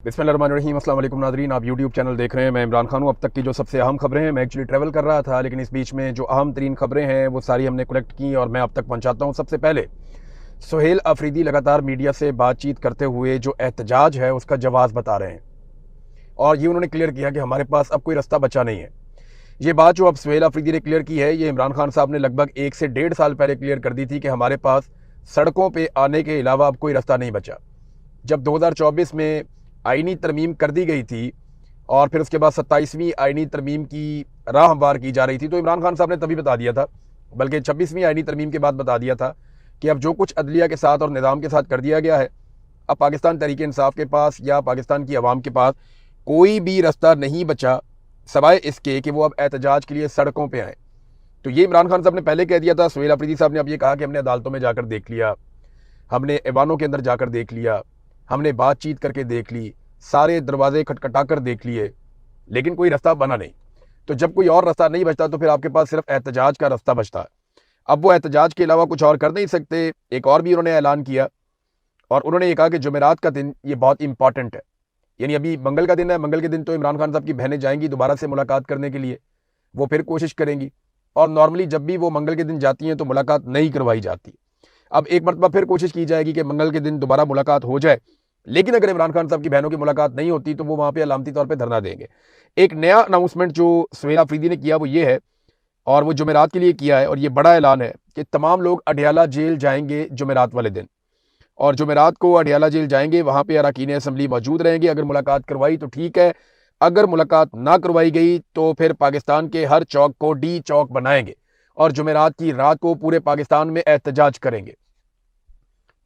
बिस्मिल्लाहिर्रहमानिर्रहीम। अस्सलाम वालेकुम नाज़रीन, आप यूट्यूब चैनल देख रहे हैं। मैं इमरान खान हूँ। अब तक की जो सबसे अहम खबरें हैं, मैं एक्चुअली ट्रैवल कर रहा था, लेकिन इस बीच में जो अहम तरीन खबरें हैं वो सारी हमने कलेक्ट की और मैं अब तक पहुँचाता हूँ। सबसे पहले सुहेल अफरीदी लगातार मीडिया से बातचीत करते हुए जो एहतजाज है उसका जवाब बता रहे हैं और ये उन्होंने क्लियर किया कि हमारे पास अब कोई रास्ता बचा नहीं है। ये बात जो अब सुहेल अफरीदी ने क्लियर की है, ये इमरान खान साहब ने लगभग 1 से 1.5 साल पहले क्लियर कर दी थी कि हमारे पास सड़कों पर आने के अलावा अब कोई रास्ता नहीं बचा। जब 2024 में आईनी तरमीम कर दी गई थी और फिर उसके बाद 27वीं आईनी तरमीम की राह हमवार की जा रही थी, तो इमरान खान साहब ने तभी बता दिया था, बल्कि 26वीं आईनी तरमीम के बाद बता दिया था कि अब जो कुछ अदलिया के साथ और निज़ाम के साथ कर दिया गया है, अब पाकिस्तान तहरीक इंसाफ के पास या पाकिस्तान की आवाम के पास कोई भी रास्ता नहीं बचा सवाए इसके कि वो अब एहतजाज के लिए सड़कों पर आए। तो ये इमरान खान साहब ने पहले कह दिया था। सुहेल अफरीदी साहब ने अब ये कहा कि हमने अदालतों में जाकर देख लिया, हमने ऐवानों के अंदर जाकर देख लिया, हमने बातचीत करके देख ली, सारे दरवाजे खटखटा कर देख लिए, लेकिन कोई रास्ता बना नहीं। तो जब कोई और रास्ता नहीं बचता तो फिर आपके पास सिर्फ एहतजाज का रास्ता बचता है। अब वो एहतजाज के अलावा कुछ और कर नहीं सकते। एक और भी उन्होंने ऐलान किया और उन्होंने ये कहा कि जुमेरात का दिन ये बहुत इंपॉर्टेंट है, यानी अभी मंगल का दिन है। मंगल के दिन तो इमरान खान साहब की बहनें जाएंगी दोबारा से मुलाकात करने के लिए, वो फिर कोशिश करेंगी और नॉर्मली जब भी वो मंगल के दिन जाती हैं तो मुलाकात नहीं करवाई जाती। अब एक मरतबा फिर कोशिश की जाएगी कि मंगल के दिन दोबारा मुलाकात हो जाए, लेकिन अगर इमरान खान साहब की बहनों की मुलाकात नहीं होती तो वो वहाँ पे अलामती तौर पे धरना देंगे। एक नया अनाउंसमेंट जो सुहेल अफरीदी ने किया वो ये है, और वो जुमेरात के लिए किया है, और ये बड़ा ऐलान है कि तमाम लोग अडियाला जेल जाएंगे जुमेरात वाले दिन, और जुमेरात को अडियाला जेल जाएंगे, वहाँ पर अरकान असम्बली मौजूद रहेंगे। अगर मुलाकात करवाई तो ठीक है, अगर मुलाकात ना करवाई गई तो फिर पाकिस्तान के हर चौक को डी चौक बनाएंगे और जुमेरात की रात को पूरे पाकिस्तान में एहतजाज करेंगे।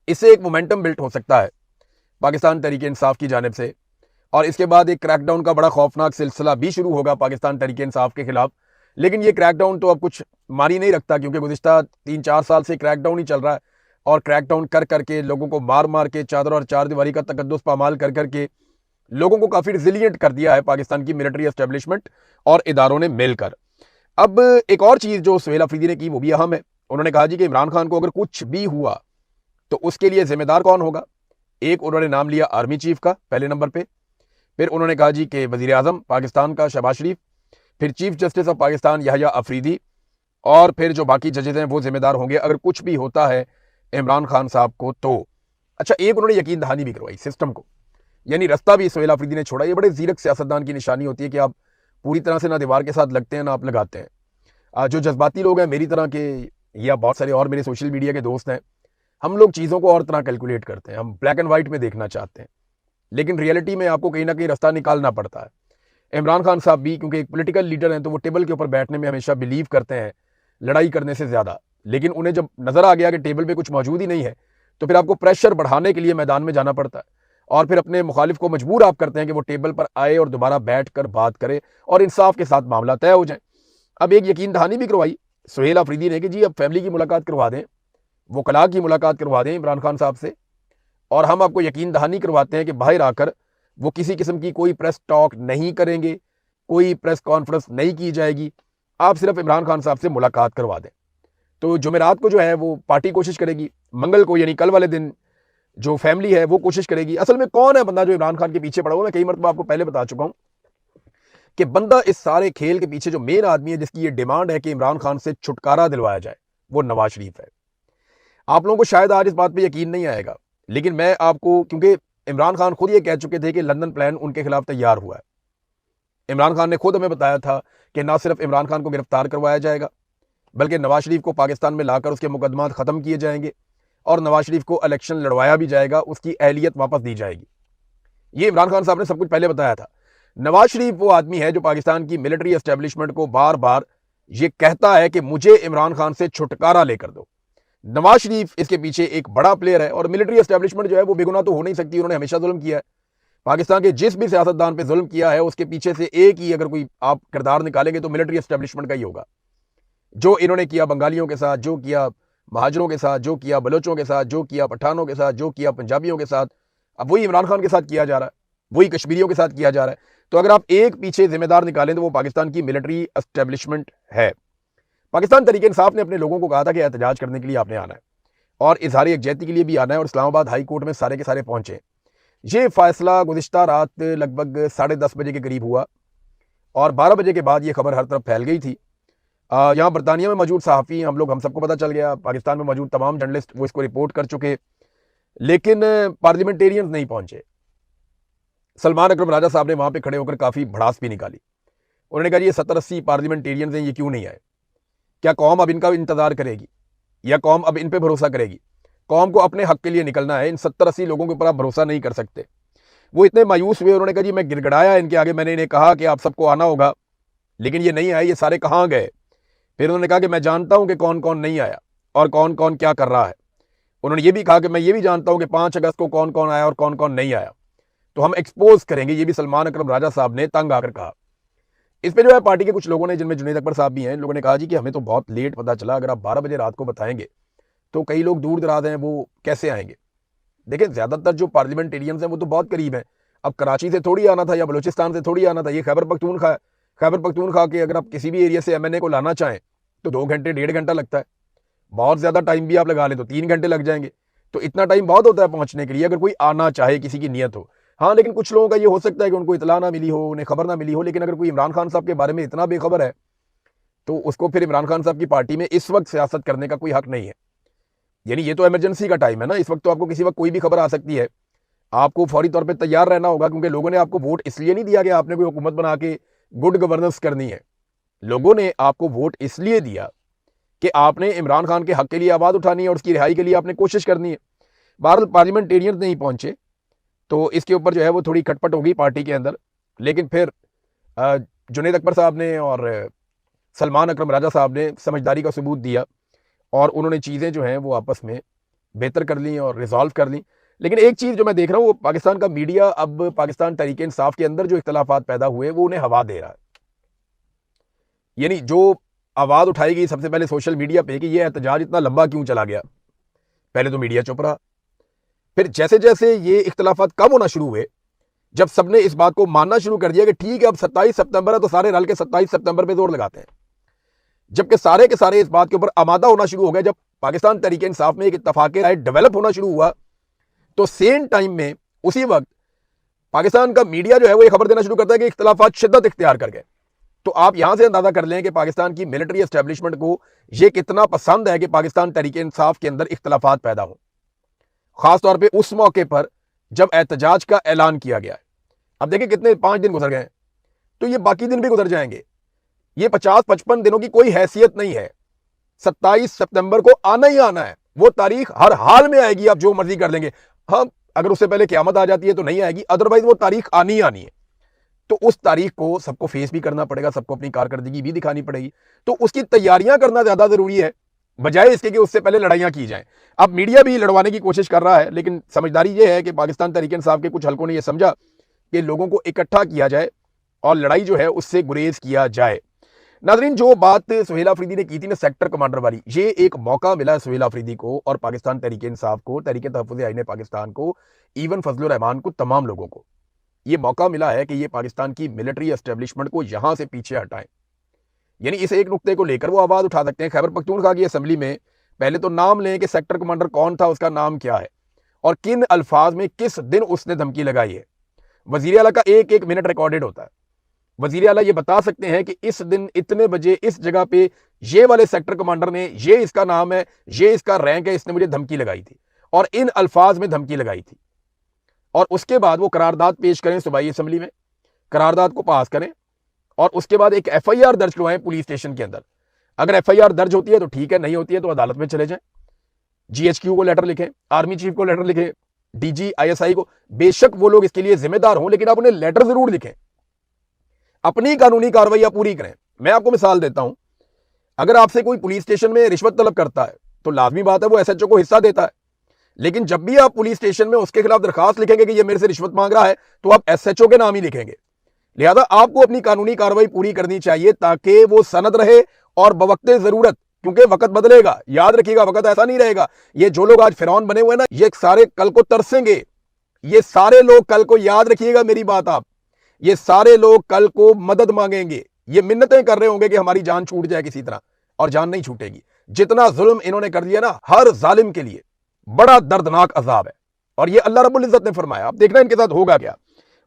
इससे एक मोमेंटम बिल्ट हो सकता है पाकिस्तान तहरीक इंसाफ की जानिब से, और इसके बाद एक क्रैकडाउन का बड़ा खौफनाक सिलसिला भी शुरू होगा पाकिस्तान तहरीक इंसाफ के खिलाफ। लेकिन ये क्रैकडाउन तो अब कुछ मानी नहीं रखता, क्योंकि गुज़िश्ता 3-4 साल से क्रैकडाउन ही चल रहा है, और क्रैकडाउन कर करके लोगों को मार मार के चादर और चार दीवारी का तकद्दुस पामाल कर करके लोगों को काफ़ी रिजिलियंट कर दिया है पाकिस्तान की मिलिट्री एस्टेब्लिशमेंट और इदारों ने मिलकर। अब एक और चीज़ जो सुहेल अफरीदी ने की वो भी अहम है। उन्होंने कहा जी कि इमरान खान को अगर कुछ भी हुआ तो उसके लिए जिम्मेदार कौन होगा। एक उन्होंने नाम लिया आर्मी चीफ का पहले नंबर पे, फिर उन्होंने कहा जी कि वजीर आजम पाकिस्तान का शहबाज शरीफ, फिर chief justice of Pakistan Yahya Afridi, और फिर जो बाकी जजेज हैं वो जिम्मेदार होंगे अगर कुछ भी होता है इमरान खान साहब को तो। अच्छा, एक उन्होंने यकीन दहानी भी करवाई सिस्टम को, यानी रास्ता भी सुहेल अफरीदी ने छोड़ा। ये बड़े जीरक सियासतदान की निशानी होती है कि आप पूरी तरह से ना दीवार के साथ लगते हैं ना आप लगाते हैं। जो जज्बाती लोग हैं मेरी तरह के या बहुत सारे और मेरे सोशल मीडिया के दोस्त हैं, हम लोग चीज़ों को और तरह कैलकुलेट करते हैं, हम ब्लैक एंड वाइट में देखना चाहते हैं, लेकिन रियलिटी में आपको कहीं ना कहीं रास्ता निकालना पड़ता है। इमरान खान साहब भी क्योंकि एक पॉलिटिकल लीडर हैं तो वो टेबल के ऊपर बैठने में हमेशा बिलीव करते हैं लड़ाई करने से ज़्यादा, लेकिन उन्हें जब नज़र आ गया कि टेबल पे कुछ मौजूद ही नहीं है तो फिर आपको प्रेशर बढ़ाने के लिए मैदान में जाना पड़ता है, और फिर अपने मुखालिफ को मजबूर आप करते हैं कि वो टेबल पर आए और दोबारा बैठ कर बात करे और इंसाफ के साथ मामला तय हो जाए। अब एक यकीन दहानी भी करवाई सुहेल अफरीदी ने कि जी अब फैमिली की मुलाकात करवा दें, वो कला की मुलाकात करवा दें इमरान खान साहब से, और हम आपको यकीन दहानी करवाते हैं कि बाहर आकर वो किसी किस्म की कोई प्रेस टॉक नहीं करेंगे, कोई प्रेस कॉन्फ्रेंस नहीं की जाएगी, आप सिर्फ इमरान खान साहब से मुलाकात करवा दें। तो जुमेरात को जो है वो पार्टी कोशिश करेगी, मंगल को यानी कल वाले दिन जो फैमिली है वो कोशिश करेगी। असल में कौन है बंदा जो इमरान खान के पीछे पड़ा हुआ, मैं कई मरतबा आपको पहले बता चुका हूं कि बंदा इस सारे खेल के पीछे जो मेन आदमी है जिसकी ये डिमांड है कि इमरान खान से छुटकारा दिलवाया जाए, वो नवाज शरीफ है। आप लोगों को शायद आज इस बात पे यकीन नहीं आएगा, लेकिन मैं आपको, क्योंकि इमरान खान खुद ये कह चुके थे कि लंदन प्लान उनके खिलाफ तैयार हुआ है। इमरान खान ने खुद हमें बताया था कि ना सिर्फ इमरान खान को गिरफ्तार करवाया जाएगा बल्कि नवाज शरीफ को पाकिस्तान में लाकर उसके मुकदमात ख़त्म किए जाएंगे और नवाज शरीफ को इलेक्शन लड़वाया भी जाएगा, उसकी अहलियत वापस दी जाएगी। ये इमरान खान साहब ने सब कुछ पहले बताया था। नवाज शरीफ वो आदमी है जो पाकिस्तान की मिलिट्री एस्टेब्लिशमेंट को बार बार ये कहता है कि मुझे इमरान खान से छुटकारा लेकर दो। नवाज शरीफ इसके पीछे एक बड़ा प्लेयर है, और मिलिट्री एस्टेब्लिशमेंट जो है वो बेगुनाह तो हो नहीं सकती, उन्होंने हमेशा जुल्म किया है। पाकिस्तान के जिस भी सियासतदान पे जुल्म किया है उसके पीछे से एक ही अगर कोई आप किरदार निकालेंगे तो मिलिट्री एस्टेब्लिशमेंट का ही होगा। जो इन्होंने किया बंगालियों के साथ, जो किया महाजरों के साथ, जो किया बलोचों के साथ, जो किया पठानों के साथ, जो किया पंजाबियों के साथ, अब वही इमरान खान के साथ किया जा रहा है, वही कश्मीरियों के साथ किया जा रहा है। तो अगर आप एक पीछे जिम्मेदार निकालें तो वो पाकिस्तान की मिलिट्री एस्टेब्लिशमेंट है। पाकिस्तान तहरीक इंसाफ ने अपने लोगों को कहा था कि एहतजाज करने के लिए आपने आना है और इजहार यकजहती के लिए भी आना है, और इस्लामाबाद हाई कोर्ट में सारे के सारे पहुंचे। ये फैसला गुज़िश्ता रात लगभग 10:30 बजे के करीब हुआ और 12 बजे के बाद ये खबर हर तरफ फैल गई थी। यहाँ बरतानिया में मौजूद सहाफ़ी हम सबको पता चल गया, पाकिस्तान में मौजूद तमाम जर्नलिस्ट वो इसको रिपोर्ट कर चुके, लेकिन पार्लियामेंटेरियंस नहीं पहुंचे। सलमान अकरम राजा साहब ने वहाँ पे खड़े होकर काफ़ी भड़ास भी निकाली। उन्होंने कहा ये 70-80 पार्लियामेंटेरियंस हैं, ये क्यों नहीं आए? क्या कौम अब इनका इंतज़ार करेगी या कौम अब इन पर भरोसा करेगी? कौम को अपने हक के लिए निकलना है, इन 70-80 लोगों के ऊपर आप भरोसा नहीं कर सकते। वो इतने मायूस हुए, उन्होंने कहा जी मैं गिड़गिड़ाया इनके आगे, मैंने इन्हें कहा कि आप सबको आना होगा, लेकिन ये नहीं आए, ये सारे कहाँ गए? फिर उन्होंने कहा कि मैं जानता हूं कि कौन कौन नहीं आया और कौन कौन क्या कर रहा है। उन्होंने ये भी कहा कि मैं ये भी जानता हूं कि 5 अगस्त को कौन कौन आया और कौन कौन नहीं आया, तो हम एक्सपोज करेंगे। ये भी सलमान अकरम राजा साहब ने तंग आकर कहा। इस पर जो है पार्टी के कुछ लोगों ने, जिनमें जुनैद अकबर साहब भी हैं, लोगों ने कहा जी कि हमें तो बहुत लेट पता चला, अगर आप 12 बजे रात को बताएंगे तो कई लोग दूर दराज हैं, वो कैसे आएंगे? देखिए ज़्यादातर जो पार्लियामेंटेरियंस हैं वो तो बहुत करीब हैं। अब कराची से थोड़ी आना था या बलूचिस्तान से थोड़ी आना था, ये खैबर पख्तूनख्वा के अगर आप किसी भी एरिया से एमएनए को लाना चाहें तो 2 घंटे 1.5 घंटा लगता है। बहुत ज़्यादा टाइम भी आप लगा लें तो 3 घंटे लग जाएंगे। तो इतना टाइम बहुत होता है पहुंचने के लिए, अगर कोई आना चाहे, किसी की नीयत हो। हाँ, लेकिन कुछ लोगों का ये हो सकता है कि उनको इतला ना मिली हो, उन्हें खबर ना मिली हो, लेकिन अगर कोई इमरान खान साहब के बारे में इतना बेखबर है तो उसको फिर इमरान खान साहब की पार्टी में इस वक्त सियासत करने का कोई हक नहीं है। यानी ये तो इमरजेंसी का टाइम है ना, इस वक्त तो आपको किसी वक्त कोई भी खबर आ सकती है। आपको फौरी तौर पे तैयार रहना होगा, क्योंकि लोगों ने आपको वोट इसलिए नहीं दिया कि आपने कोई हुकूमत बना के गुड गवर्नेंस करनी है। लोगों ने आपको वोट इसलिए दिया कि आपने इमरान खान के हक के लिए आवाज़ उठानी है और उसकी रिहाई के लिए आपने कोशिश करनी है। बहरहाल पार्लियामेंटेरियन नहीं पहुंचे तो इसके ऊपर जो है वो थोड़ी खटपट होगी पार्टी के अंदर, लेकिन फिर जुनैद अकबर साहब ने और सलमान अकरम राजा साहब ने समझदारी का सबूत दिया और उन्होंने चीज़ें जो हैं वो आपस में बेहतर कर ली और रिजॉल्व कर ली। लेकिन एक चीज़ जो मैं देख रहा हूँ, वो पाकिस्तान का मीडिया अब पाकिस्तान तहरीक इंसाफ के अंदर जो इख्तलाफात पैदा हुए वो उन्हें हवा दे रहा है। यानी जो आवाज़ उठाई गई सबसे पहले सोशल मीडिया पे कि ये एहतजाज इतना लंबा क्यों चला गया, पहले तो मीडिया चुप रहा। फिर जैसे जैसे ये इख्तलाफात कम होना शुरू हुए, जब सबने इस बात को मानना शुरू कर दिया कि ठीक है अब 27 सितंबर है तो सारे रल के 27 सितंबर पे जोर लगाते हैं, जबकि सारे के सारे इस बात के ऊपर आमादा होना शुरू हो गए, जब पाकिस्तान तहरीक इंसाफ में एक इत्तफाक राय डेवलप होना शुरू हुआ, तो सेम टाइम में उसी वक्त पाकिस्तान का मीडिया जो है वो ये खबर देना शुरू करता है कि इख्तलाफात शिद्दत इख्तियार कर गए। तो आप यहां से अंदाजा कर लें कि पाकिस्तान की मिलिट्री एस्टेब्लिशमेंट को यह कितना पसंद है कि पाकिस्तान तहरीक इंसाफ के अंदर इख्तलाफात पैदा हो, खासतौर पर उस मौके पर जब एहतजाज का ऐलान किया गया है। अब देखिए कितने 5 दिन गुजर गए, तो ये बाकी दिन भी गुजर जाएंगे। ये 50-55 दिनों की कोई हैसियत नहीं है। 27 सितंबर को आना ही आना है, वो तारीख हर हाल में आएगी, आप जो मर्जी कर लेंगे। हाँ, अगर उससे पहले क़यामत आ जाती है तो नहीं आएगी, अदरवाइज वो तारीख आनी ही आनी है। तो उस तारीख को सबको फेस भी करना पड़ेगा, सबको अपनी कारकर्दगी भी दिखानी पड़ेगी। तो उसकी तैयारियां करना ज्यादा जरूरी है, बजाय इसके कि उससे पहले लड़ाइयां की जाएं। अब मीडिया भी लड़वाने की कोशिश कर रहा है, लेकिन समझदारी यह है कि पाकिस्तान तहरीक इंसाफ के कुछ हलकों ने यह समझा कि लोगों को इकट्ठा किया जाए और लड़ाई जो है उससे गुरेज किया जाए। नाजरीन, जो बात सुहेल अफरीदी ने की थी ना सेक्टर कमांडर वाली, ये एक मौका मिला है सुहेल अफरीदी को और पाकिस्तान तहरीक इंसाफ को, तहरीक तहफ़्फ़ुज़ आईन पाकिस्तान को, इवन फजलुर रहमान को, तमाम लोगों को ये मौका मिला है कि ये पाकिस्तान की मिलिट्री एस्टेब्लिशमेंट को यहां से पीछे हटाएं। यानी इस एक नुक्ते को लेकर वो आवाज उठा सकते हैं। खैबर पख्तूनख्वा की असेंबली में पहले तो नाम लें कि सेक्टर कमांडर कौन था, उसका नाम क्या है और किन अल्फाज में किस दिन उसने धमकी लगाई है। वजीर आला का 1-1 मिनट रिकॉर्डेड होता है। वजीर आला ये बता सकते हैं कि इस दिन इतने बजे इस जगह पे ये वाले सेक्टर कमांडर ने, ये इसका नाम है, ये इसका रैंक है, इसने मुझे धमकी लगाई थी और इन अल्फाज में धमकी लगाई थी। और उसके बाद वो करारदाद पेश करें सूबाई असेंबली में, करारदाद को पास करें और उसके बाद एक एफआईआर दर्ज करवाएं पुलिस स्टेशन के अंदर। अगर एफआईआर दर्ज होती है तो ठीक है, नहीं होती है तो अदालत में चले जाएं। जीएचक्यू को लेटर लिखें, आर्मी चीफ को लेटर लिखें, डीजी आईएसआई को, बेशक वो लोग इसके लिए जिम्मेदार हों, लेकिन आप उन्हें लेटर जरूर लिखें, अपनी कानूनी कार्रवाई पूरी करें। मैं आपको मिसाल देता हूं, अगर आपसे कोई पुलिस स्टेशन में रिश्वत तलब करता है तो लाजमी बात है वो एसएचओ को हिस्सा देता है, लेकिन जब भी आप पुलिस स्टेशन में उसके खिलाफ दरखास्त लिखेंगे कि ये मेरे से रिश्वत मांग रहा है तो आप एसएचओ के नाम ही लिखेंगे। लिहाजा आपको अपनी कानूनी कार्रवाई पूरी करनी चाहिए ताकि वो सनद रहे और बवक्ते जरूरत, क्योंकि वक्त बदलेगा, याद रखिएगा वक्त ऐसा नहीं रहेगा। ये जो लोग आज फिरौन बने हुए ना, ये सारे कल को तरसेंगे। ये सारे लोग कल को, याद रखिएगा मेरी बात आप, ये सारे लोग कल को मदद मांगेंगे, ये मिन्नतें कर रहे होंगे कि हमारी जान छूट जाए किसी तरह, और जान नहीं छूटेगी। जितना जुल्म इन्होंने कर दिया ना, हर जालिम के लिए बड़ा दर्दनाक अजाब है और ये अल्लाह रब्बुल इज्जत ने फरमाया। अब देखना इनके साथ होगा क्या।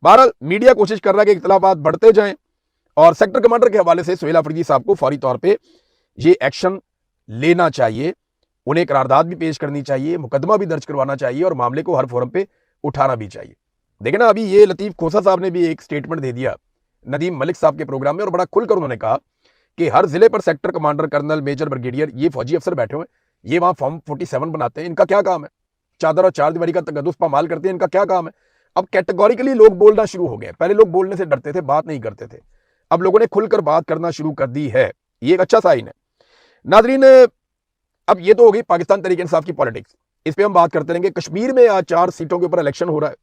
बहरहाल मीडिया कोशिश कर रहा है कि इख्तिलाफात बढ़ते जाएं और सेक्टर कमांडर के हवाले से सुहेल अफरीदी साहब को फौरी तौर पे ये एक्शन लेना चाहिए, उन्हें करारदाद भी पेश करनी चाहिए, मुकदमा भी दर्ज करवाना चाहिए और मामले को हर फोरम पे उठाना भी चाहिए। देखें ना, अभी ये लतीफ खोसा साहब ने भी एक स्टेटमेंट दे दिया नदीम मलिक साहब के प्रोग्राम में और बड़ा खुलकर उन्होंने कहा कि हर जिले पर sector commander, colonel, major, brigadier, ये फौजी अफसर बैठे हुए हैं, ये वहां फॉर्म 47 बनाते हैं, इनका क्या काम है? चादर और चार दीवारी का तकद्दुस पामाल करते हैं, इनका क्या काम है? अब कैटेगोरिकली लोग बोलना शुरू हो गए। पहले लोग बोलने से डरते थे, बात नहीं करते थे, अब लोगों ने खुलकर बात करना शुरू कर दी है। ये एक अच्छा साइन है। नाजरीन, अब ये तो हो गई पाकिस्तान तहरीक इंसाफ की पॉलिटिक्स, इस पर हम बात करते रहेंगे। कश्मीर में आज 4 सीटों के ऊपर इलेक्शन हो रहा है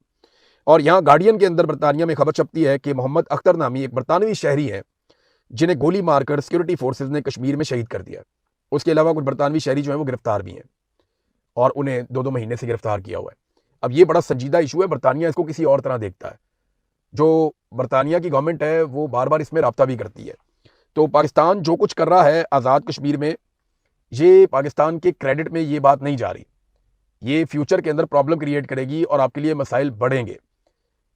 और यहाँ गार्डियन के अंदर बरतानिया में खबर छपती है कि मोहम्मद अख्तर नामी एक बरतानवी शहरी है जिन्हें गोली मारकर सिक्योरिटी फोर्सेज ने कश्मीर में शहीद कर दिया। उसके अलावा कुछ बरतानवी शहरी जो है वो गिरफ्तार भी हैं और उन्हें 2-2 महीने से गिरफ्तार किया हुआ है। अब ये बड़ा संजीदा इशू है, बरतानिया इसको किसी और तरह देखता है। जो बरतानिया की गवर्नमेंट है वो बार बार इसमें राब्ता भी करती है। तो पाकिस्तान जो कुछ कर रहा है आज़ाद कश्मीर में, ये पाकिस्तान के क्रेडिट में ये बात नहीं जा रही। ये फ्यूचर के अंदर प्रॉब्लम क्रिएट करेगी और आपके लिए मसाइल बढ़ेंगे।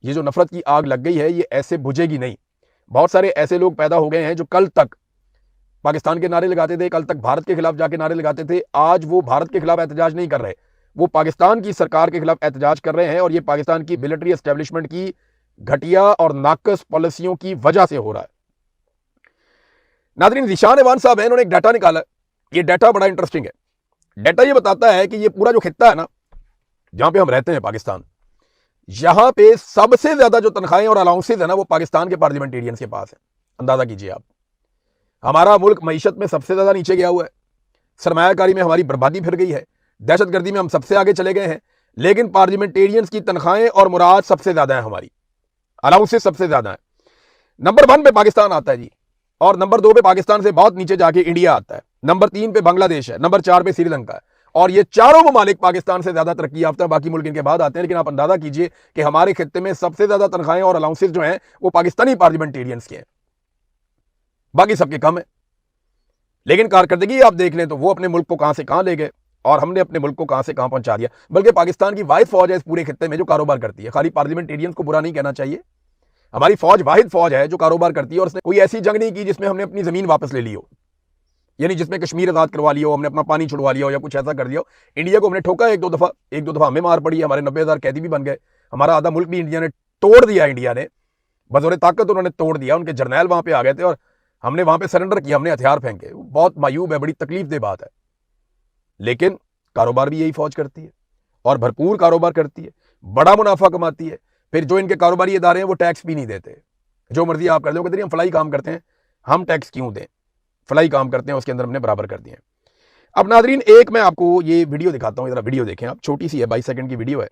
ये जो नफरत की आग लग गई है ये ऐसे बुझेगी नहीं। बहुत सारे ऐसे लोग पैदा हो गए हैं जो कल तक पाकिस्तान के नारे लगाते थे, कल तक भारत के खिलाफ जाके नारे लगाते थे, आज वो भारत के खिलाफ एहतजाज नहीं कर रहे, वो पाकिस्तान की सरकार के खिलाफ एहतजाज कर रहे हैं और ये पाकिस्तान की मिलिट्री एस्टेब्लिशमेंट की घटिया और नाकस पॉलिसियों की वजह से हो रहा है। नाज़रीन, ज़ीशान एवान साहब हैं, इन्होंने एक डाटा निकाला। ये डाटा बड़ा इंटरेस्टिंग है। डाटा ये बताता है कि ये पूरा जो खित्ता है ना जहां पे हम रहते हैं पाकिस्तान, यहां पे सबसे ज्यादा जो तनख्वाहें और अलाउंसेज है ना वो पाकिस्तान के पार्लियामेंटेरियंस के पास है। अंदाजा कीजिए आप, हमारा मुल्क मईशत में सबसे ज्यादा नीचे गया हुआ है, सरमायाकारी में हमारी बर्बादी फिर गई है, दहशतगर्दी में हम सबसे आगे चले गए हैं, लेकिन पार्लियामेंटेरियंस की तनख्वाहें और मुराद सबसे ज्यादा है, हमारी अलाउंसेज सबसे ज्यादा है। नंबर 1 पे पाकिस्तान आता है जी, और नंबर 2 पे पाकिस्तान से बहुत नीचे जाके इंडिया आता है, नंबर 3 पे बांग्लादेश है, नंबर 4 पे श्रीलंका है। और ये चारों ममालिक पाकिस्तान से ज्यादा तरक्की याफ्ता, बाकी मुल्क इनके बाद आते हैं। लेकिन आप अंदाजा कीजिए कि हमारे खित्ते में सबसे ज्यादा तनख्वाहें और अलाउंसेज जो हैं वो पाकिस्तानी पार्लियामेंटेरियंस के हैं, बाकी सबके कम है। लेकिन कारकर्दगी आप देख लें तो वो अपने मुल्क को कहां से कहां ले गए और हमने अपने मुल्क को कहां से कहां पहुंचा दिया। बल्कि पाकिस्तान की वाहिद फौज है इस पूरे खित्ते में जो कारोबार करती है। खाली पार्लियामेंटेरियंस को बुरा नहीं कहना चाहिए, हमारी फौज वाहिद फौज है जो कारोबार करती है और उसने कोई ऐसी जंग नहीं की जिसमें हमने अपनी जमीन वापस ले ली हो, यानी जिसमें कश्मीर आजाद करवा लिया हो, हमने अपना पानी छुड़वा लिया हो या कुछ ऐसा कर दिया हो। इंडिया को हमने ठोका एक दो दफा हमें मार पड़ी, हमारे 90,000 कैदी भी बन गए, हमारा आधा मुल्क भी इंडिया ने तोड़ दिया। इंडिया ने बजोरे ताकत उन्होंने तोड़ दिया, उनके जर्नैल वहां पे आ गए थे और हमने वहां पे सरेंडर किया, हमने हथियार फेंके। बहुत मायूब है, बड़ी तकलीफ दे बात है। लेकिन कारोबार भी यही फौज करती है और भरपूर कारोबार करती है, बड़ा मुनाफा कमाती है। फिर जो इनके कारोबारी इदारे हैं वो टैक्स भी नहीं देते, जो मर्जी आप कर लो, कहते हैं हम फलाई काम करते हैं, हम टैक्स क्यों दें, फलाई काम करते हैं उसके अंदर हमने बराबर कर दिए। अब नाजरीन, एक मैं आपको ये वीडियो दिखाता हूँ, जरा वीडियो देखें आप, छोटी सी है, 22 सेकंड की वीडियो है।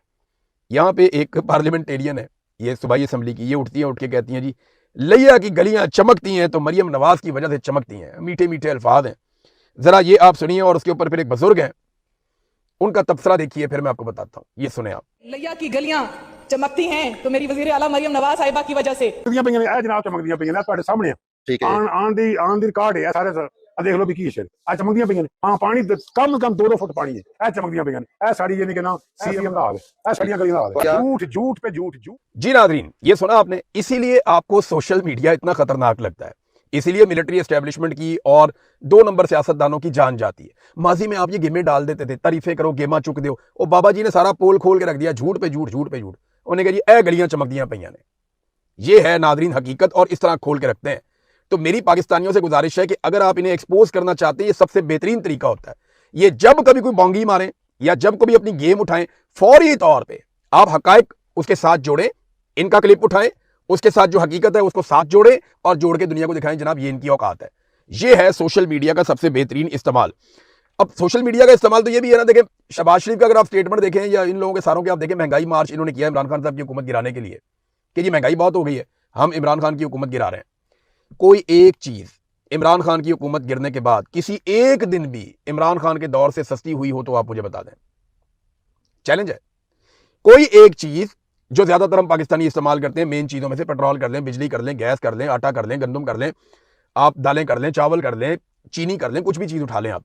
यहाँ पे एक पार्लियामेंटेरियन है, ये सूबाई असम्बली की, ये उठती है, उठ के कहती हैं जी लिया की गलियां चमकती हैं तो मरियम नवाज की वजह से चमकती हैं। मीठे मीठे अल्फाज हैं, जरा ये आप सुनिए और उसके ऊपर फिर एक बुजुर्ग हैं उनका तबसरा देखिए, फिर मैं आपको बताता हूँ। ये सुने आप। लिया की गलियां चमकती हैं तो मेरी वजीर आला मरियम नवाज साहिबा की वजह से जनाब चमकदियां पईयां ने ਤੁਹਾਡੇ ਸਾਹਮਣੇ ਠੀਕ ਹੈ ਆਨ ਦੀ ਰਿਕਾਰਡ ਹੈ ਸਾਰੇ ਆ ਦੇਖ ਲਓ ਵੀ ਕੀ ਹੈ ਆ ਚਮਕਦੀਆਂ ਪਈਆਂ ਨੇ ਹਾਂ ਪਾਣੀ ਕਮ 2-2 ਫੁੱਟ ਪਾਣੀ ਹੈ ਇਹ ਚਮਕਦੀਆਂ ਪਈਆਂ ਨੇ ਇਹ ਸਾਡੀ ਯਾਨੀ ਕਿ ਨਾ ਸੀਐਮ ਦਾ ਹਾਲ ਹੈ ਇਹ ਸਾਡੀਆਂ ਗਲੀਆਂ ਦਾ ਹਾਲ ਹੈ झूठ पे झूठ। जी नाज़रीन, ये सुना आपने, इसीलिए आपको सोशल मीडिया इतना खतरनाक लगता है, इसीलिए मिलिट्री एस्टेब्लिशमेंट की और 2 नंबर सियासतदानों की जान जाती है। माजी में आप ये गेमें डाल देते थे, तारीफें करो, गेमा चुक दो, और बाबा जी ने सारा पोल खोल के रख दिया, झूठ पे झूठ, झूठ पे झूठ। उन्हें कहा जी ए गलियां चमकदियां पईयां ने, ये है नाज़रीन हकीकत, और इस तरह खोल के रखते हैं। तो मेरी पाकिस्तानियों से गुजारिश है कि अगर आप इन्हें एक्सपोज करना चाहते हैं, ये सबसे बेहतरीन तरीका होता है। ये जब कभी कोई बोंगी मारें या जब कभी अपनी गेम उठाएं, फौरी तौर पे आप हकायक उसके साथ जोड़ें, इनका क्लिप उठाएं, उसके साथ जो हकीकत है उसको साथ जोड़ें और जोड़ के दुनिया को दिखाएं जनाब ये इनकी औकात है। ये है सोशल मीडिया का सबसे बेहतरीन इस्तेमाल। अब सोशल मीडिया का इस्तेमाल तो ये भी है ना, देखें शहबाज शरीफ का अगर आप स्टेटमेंट देखें या इन लोगों के सारों के आप देखें, महंगाई मार्च इन्होंने किया इमरान खान साहब की हुकूमत गिराने के लिए कि जी महंगाई बहुत हो गई है, हम इमरान खान की हुकूमत गिरा रहे हैं। कोई एक चीज इमरान खान की हुकूमत गिरने के बाद किसी एक दिन भी इमरान खान के दौर से सस्ती हुई हो तो आप मुझे बता दें, चैलेंज है। कोई एक चीज जो ज्यादातर हम पाकिस्तानी इस्तेमाल करते हैं, मेन चीजों में से पेट्रोल कर लें, बिजली कर लें, गैस कर लें, आटा कर लें, गंदम कर लें, आप दालें कर लें, चावल कर लें, चीनी कर लें, कुछ भी चीज उठा लें आप,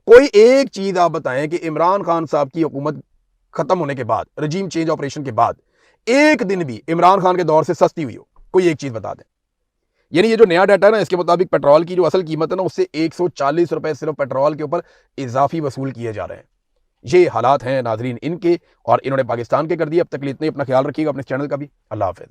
कोई एक चीज आप बताएं कि इमरान खान साहब की हुकूमत खत्म होने के बाद, रजीम चेंज ऑपरेशन के बाद एक दिन भी इमरान खान के दौर से सस्ती हुई हो? कोई एक चीज बता दें। यानी ये जो नया डाटा है ना, इसके मुताबिक पेट्रोल की जो असल कीमत है ना, उससे 140 रुपए सिर्फ पेट्रोल के ऊपर इजाफी वसूल किए जा रहे हैं। ये हालात हैं नाजरीन इनके, और इन्होंने पाकिस्तान के कर दिए। अब तक के लिए इतने, अपना ख्याल रखिएगा, अपने चैनल का भी। अल्लाह हाफिज।